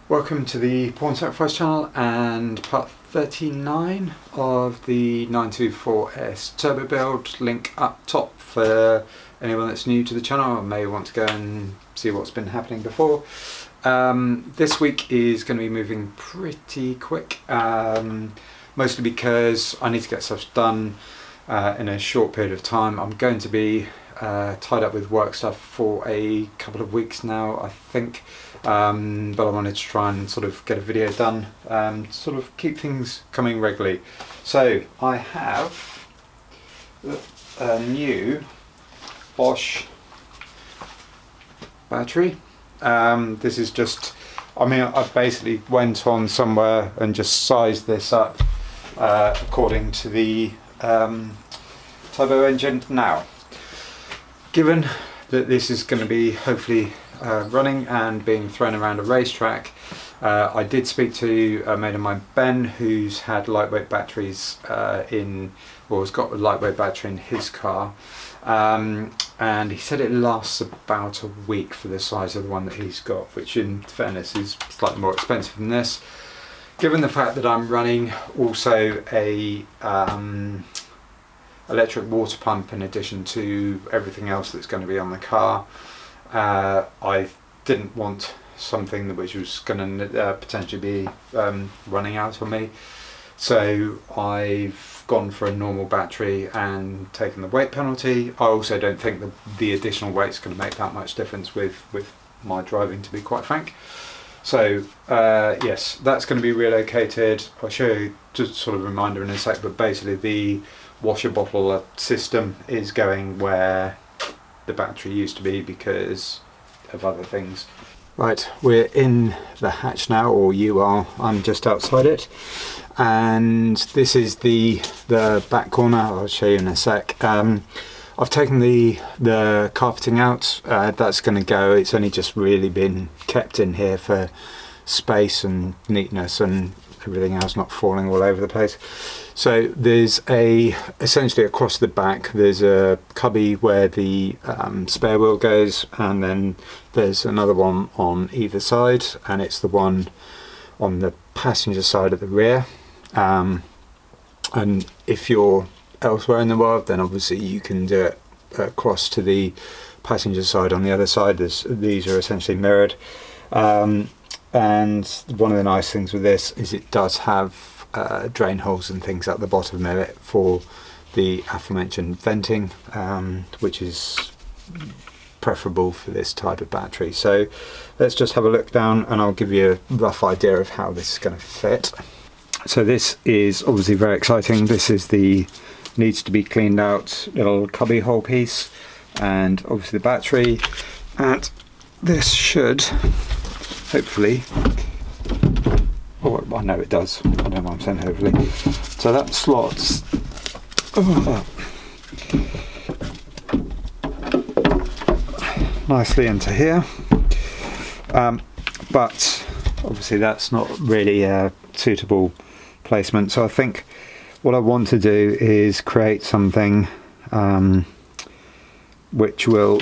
Welcome to the Pawn Sacrifice channel and part 39 of the 924S turbo build. Link up top for anyone that's new to the channel and may want to go and see what's been happening before. This week is going to be moving pretty quick, mostly because I need to get stuff done in a short period of time. I'm going to be tied up with work stuff for a couple of weeks now, I think. But I wanted to try and sort of get a video done, sort of keep things coming regularly. So I have a new Bosch battery. This is just, I basically went on somewhere and just sized this up according to the turbo engine. Now, given that this is going to be hopefully running and being thrown around a racetrack, I did speak to a mate of mine, Ben, who's had lightweight batteries has got a lightweight battery in his car, and he said it lasts about a week for the size of the one that he's got, which in fairness is slightly more expensive than this. Given the fact that I'm running also a electric water pump in addition to everything else that's going to be on the car, I didn't want something which was going to potentially be running out on me, so I've gone for a normal battery and taken the weight penalty. I also don't think the additional weight's going to make that much difference with my driving, to be quite frank. So yes, that's going to be relocated. I'll show you just sort of a reminder in a sec, but basically the washer bottle system is going where the battery used to be because of other things. Right, we're in the hatch now, or you are. I'm just outside it, and this is the back corner. I'll show you in a sec. I've taken the carpeting out. That's going to go. It's only just really been kept in here for space and neatness and everything else not falling all over the place. So there's essentially across the back there's a cubby where the spare wheel goes, and then there's another one on either side, and it's the one on the passenger side at the rear. And if you're elsewhere in the world, then obviously you can do it across to the passenger side on the other side. These are essentially mirrored. And one of the nice things with this is it does have drain holes and things at the bottom of it for the aforementioned venting, which is preferable for this type of battery. So let's just have a look down and I'll give you a rough idea of how this is going to fit. So this is obviously very exciting. This is the needs to be cleaned out little cubby hole piece, and obviously the battery, and this should hopefully, oh, I know it does, I don't know why I'm saying hopefully, so that slots nicely into here, but obviously that's not really a suitable placement. So I think what I want to do is create something which will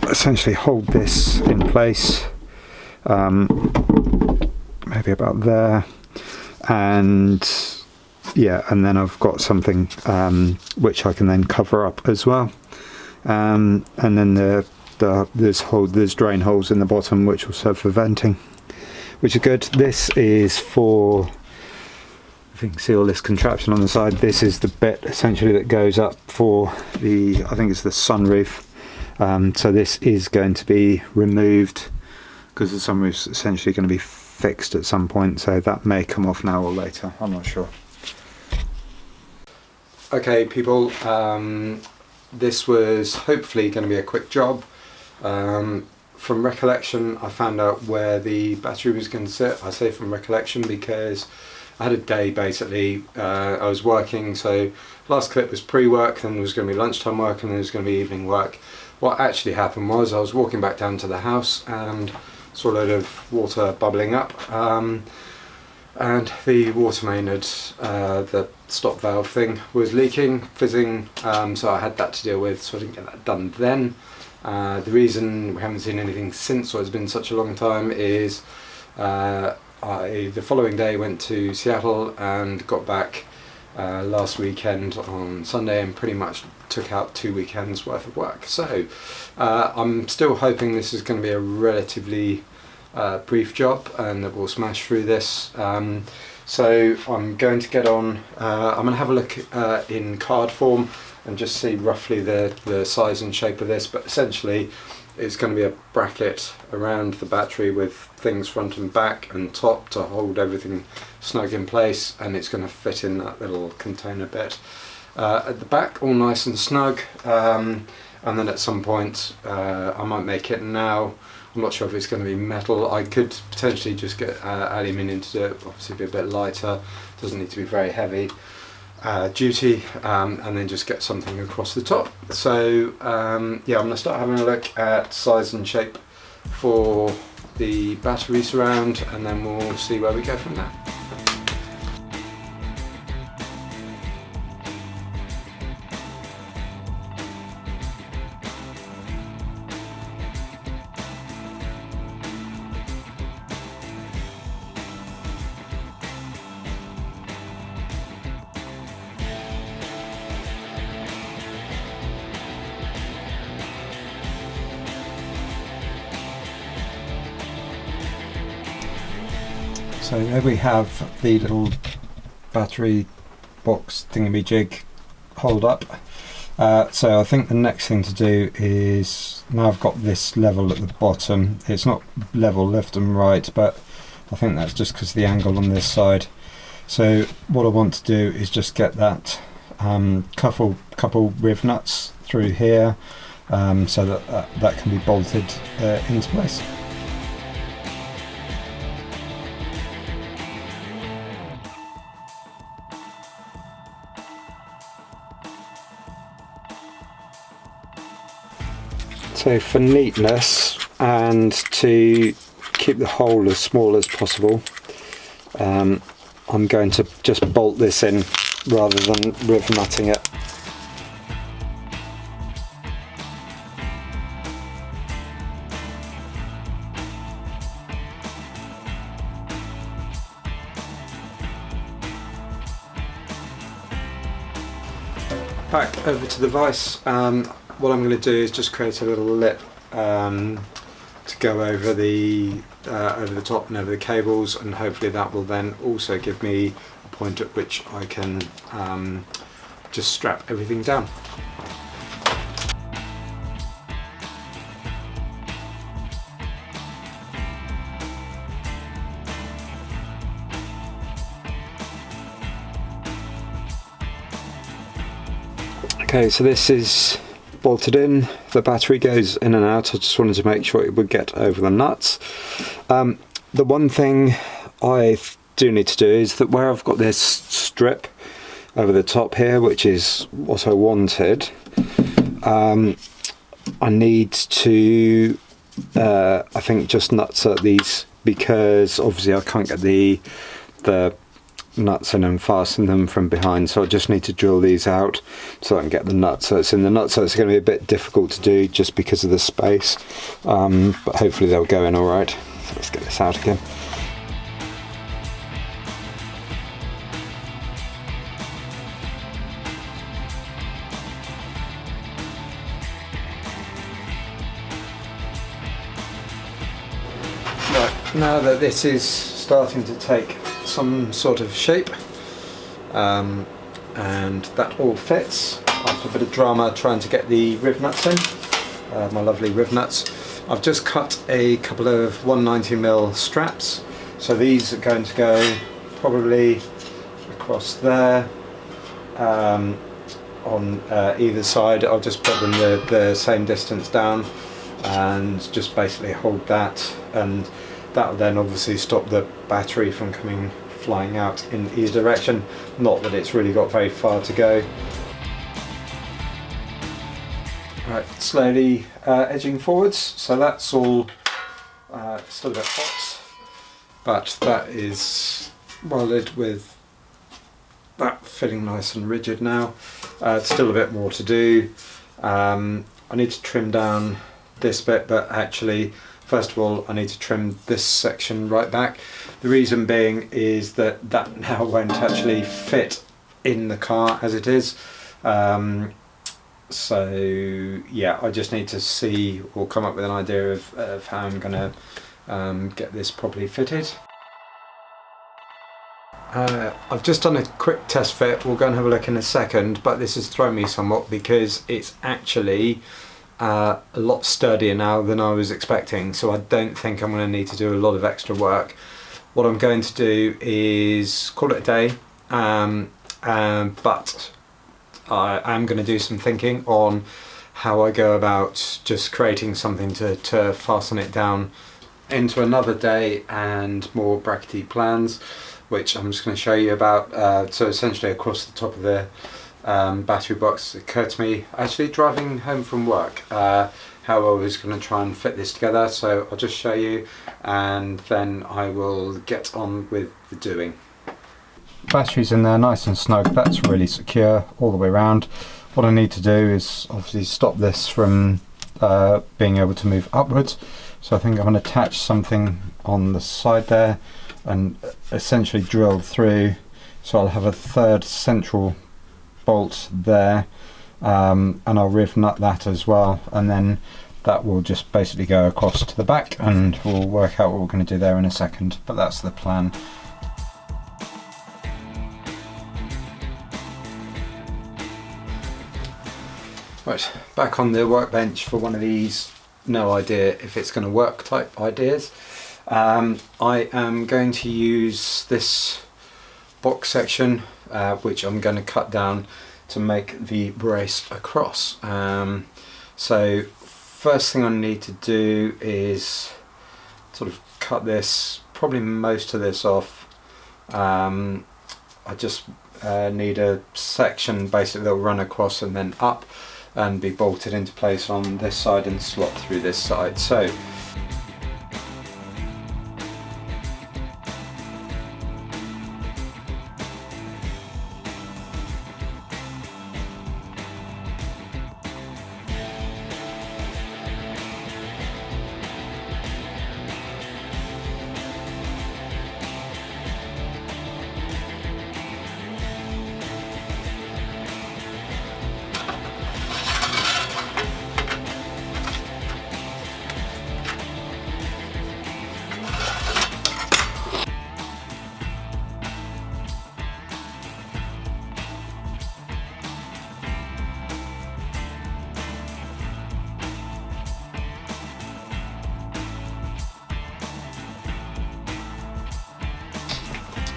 essentially hold this in place, maybe about there, and yeah, and then I've got something which I can then cover up as well, and then there's drain holes in the bottom which will serve for venting, which is good. This is for, if you can see all this contraption on the side, this is the bit essentially that goes up for the, I think it's the sunroof. So this is going to be removed because the sunroof's essentially going to be fixed at some point, so that may come off now or later, I'm not sure. Okay people, this was hopefully going to be a quick job. From recollection, I found out where the battery was going to sit. I say from recollection because I had a day basically. I was working, so last clip was pre-work, then there was going to be lunchtime work, and then there was going to be evening work. What actually happened was I was walking back down to the house and saw a load of water bubbling up, and the water main had, the stop valve thing was leaking, fizzing, so I had that to deal with, so I didn't get that done then. The reason we haven't seen anything since, or it's been such a long time, is The following day went to Seattle and got back last weekend on Sunday, and pretty much took out 2 weekends worth of work. So I'm still hoping this is going to be a relatively brief job and that we'll smash through this. So I'm going to get on, I'm going to have a look in card form and just see roughly the size and shape of this, but essentially it's going to be a bracket around the battery with things front and back and top to hold everything snug in place, and it's going to fit in that little container bit. At the back, all nice and snug, and then at some point I might make it now. I'm not sure if it's going to be metal. I could potentially just get aluminium to do it, obviously be a bit lighter, doesn't need to be very heavy duty, and then just get something across the top. So yeah, I'm going to start having a look at size and shape for the battery surround, and then we'll see where we go from there. So there we have the little battery box thingamajig hold up. So I think the next thing to do is, now I've got this level at the bottom, it's not level left and right, but I think that's just because of the angle on this side. So what I want to do is just get that couple riv nuts through here, so that can be bolted into place. So for neatness and to keep the hole as small as possible, I'm going to just bolt this in rather than riv nutting it. Back over to the vise. What I'm going to do is just create a little lip to go over the top and over the cables, and hopefully that will then also give me a point at which I can just strap everything down. Okay, so this is bolted in, the battery goes in and out. I just wanted to make sure it would get over the nuts. The one thing I do need to do is that where I've got this strip over the top here, which is what I wanted, I need to I think just nuts at these, because obviously I can't get the nuts in and fasten them from behind, so I just need to drill these out so I can get the nutsets in the nuts. So it's going to be a bit difficult to do just because of the space, but hopefully they'll go in alright. So let's get this out again. Right, now that this is starting to take some sort of shape, and that all fits after a bit of drama trying to get the riv nuts in, my lovely riv nuts. I've just cut a couple of 190mm straps, so these are going to go probably across there on either side. I'll just put them the same distance down and just basically hold that, and that will then obviously stop the battery from coming flying out in either direction. Not that it's really got very far to go. Right, slowly edging forwards, so that's all still a bit hot, but that is welded with that fitting nice and rigid now. Still a bit more to do. I need to trim down this bit, but actually First of all, I need to trim this section right back. The reason being is that that now won't actually fit in the car as it is. So yeah, I just need to see or come up with an idea of how I'm going to get this properly fitted. I've just done a quick test fit. We'll go and have a look in a second, but this has thrown me somewhat because it's actually a lot sturdier now than I was expecting, so I don't think I'm going to need to do a lot of extra work. What I'm going to do is call it a day, but I am going to do some thinking on how I go about just creating something to fasten it down into another day and more brackety plans, which I'm just going to show you about. So essentially across the top of the battery box, it occurred to me actually driving home from work how I was going to try and fit this together, so I'll just show you and then I will get on with the doing. Batteries in there nice and snug, that's really secure all the way around. What I need to do is obviously stop this from being able to move upwards, so I think I'm going to attach something on the side there and essentially drill through, so I'll have a third central bolt there, and I'll riv nut that as well, and then that will just basically go across to the back, and we'll work out what we're going to do there in a second, but that's the plan. Right, back on the workbench for one of these no idea if it's going to work type ideas. I am going to use this box section which I'm going to cut down to make the brace across. So first thing I need to do is sort of cut this, probably most of this off. I just need a section basically that will run across and then up and be bolted into place on this side and slot through this side. So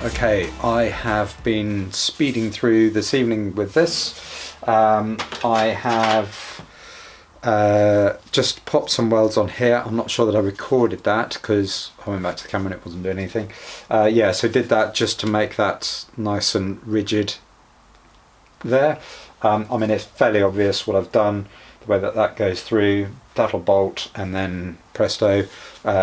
okay, I have been speeding through this evening with this. I have just popped some welds on here. I'm not sure that I recorded that because I went back to the camera and it wasn't doing anything. Yeah, so did that just to make that nice and rigid there. I mean, it's fairly obvious what I've done, the way that that goes through. That'll bolt and then presto,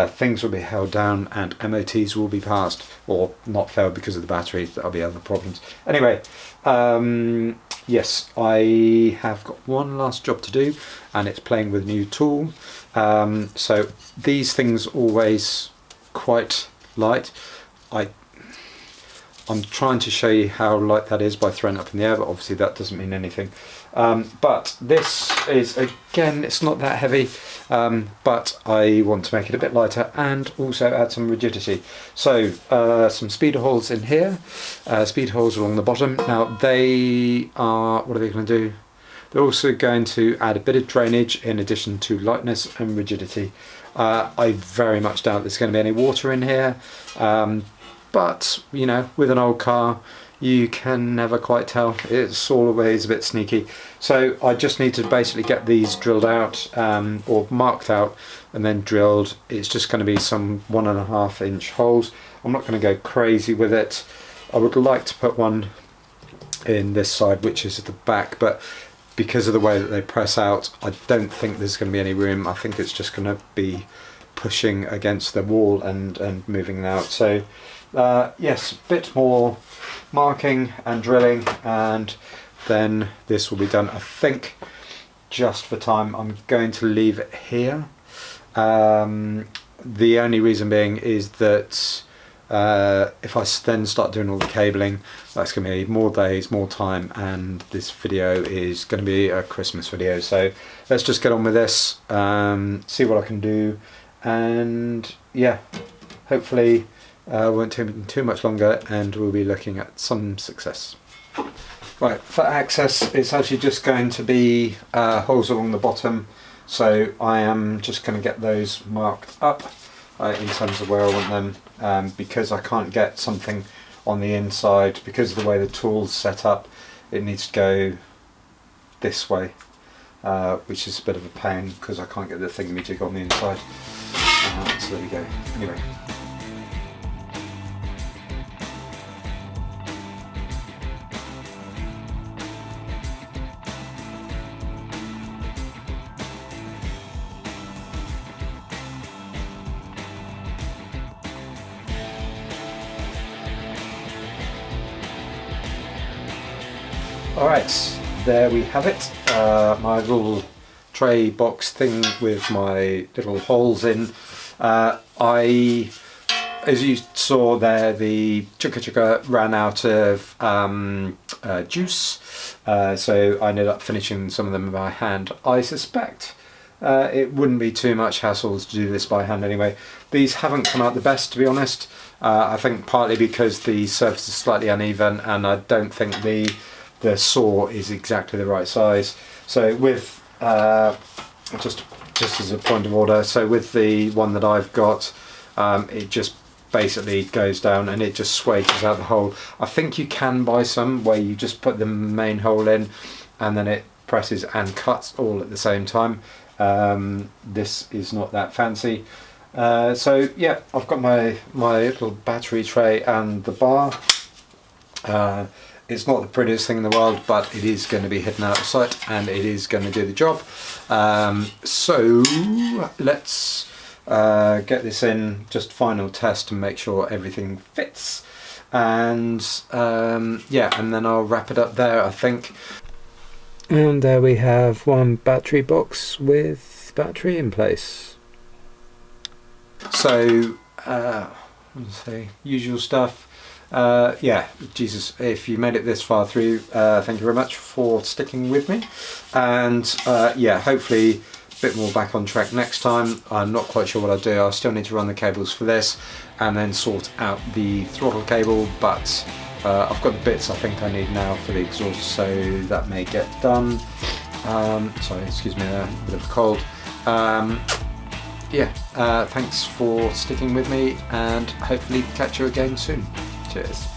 things will be held down and MOTs will be passed, or not failed because of the batteries. There'll be other problems. Anyway, yes, I have got one last job to do and it's playing with a new tool. So these things always quite light. I'm trying to show you how light that is by throwing it up in the air, but obviously that doesn't mean anything. But this is, again, it's not that heavy, but I want to make it a bit lighter and also add some rigidity. So some speeder holes in here, speeder holes along the bottom. Now they are, what are they going to do? They're also going to add a bit of drainage in addition to lightness and rigidity. I very much doubt there's going to be any water in here. But, you know, with an old car, you can never quite tell. It's always a bit sneaky. So I just need to basically get these drilled out, or marked out, and then drilled. It's just going to be some 1.5 inch holes. I'm not going to go crazy with it. I would like to put one in this side, which is at the back, but because of the way that they press out, I don't think there's going to be any room. I think it's just going to be pushing against the wall and moving out. So yes, a bit more marking and drilling and then this will be done. I think just for time I'm going to leave it here The only reason being is that if I then start doing all the cabling, that's going to be more days, more time, and this video is going to be a Christmas video. So let's just get on with this, see what I can do, and yeah, hopefully won't take too much longer, and we'll be looking at some success. Right, for access, it's actually just going to be holes along the bottom, so I am just going to get those marked up in terms of where I want them, because I can't get something on the inside because of the way the tool's set up. It needs to go this way, which is a bit of a pain because I can't get the thingamajig on the inside. So there we go. Anyway. Alright, there we have it, my little tray box thing with my little holes in. As you saw there, the Chukka Chukka ran out of juice, so I ended up finishing some of them by hand. I suspect it wouldn't be too much hassle to do this by hand anyway. These haven't come out the best, to be honest. I think partly because the surface is slightly uneven, and I don't think the saw is exactly the right size. So with just as a point of order, so with the one that I've got, it just basically goes down and it just swages out the hole. I think you can buy some where you just put the main hole in and then it presses and cuts all at the same time. This is not that fancy. So yeah, I've got my little battery tray and the bar. It's not the prettiest thing in the world, but it is going to be hidden out of sight and it is going to do the job. So let's get this in, just final test and make sure everything fits. And yeah, and then I'll wrap it up there, I think. And there we have one battery box with battery in place. So, let's say, usual stuff. Yeah, Jesus, if you made it this far through, thank you very much for sticking with me. And yeah, hopefully a bit more back on track next time. I'm not quite sure what I'll do. I still need to run the cables for this and then sort out the throttle cable, but I've got the bits I think I need now for the exhaust, so that may get done. Sorry, excuse me, a bit of a cold. Yeah, thanks for sticking with me, and hopefully catch you again soon. Cheers.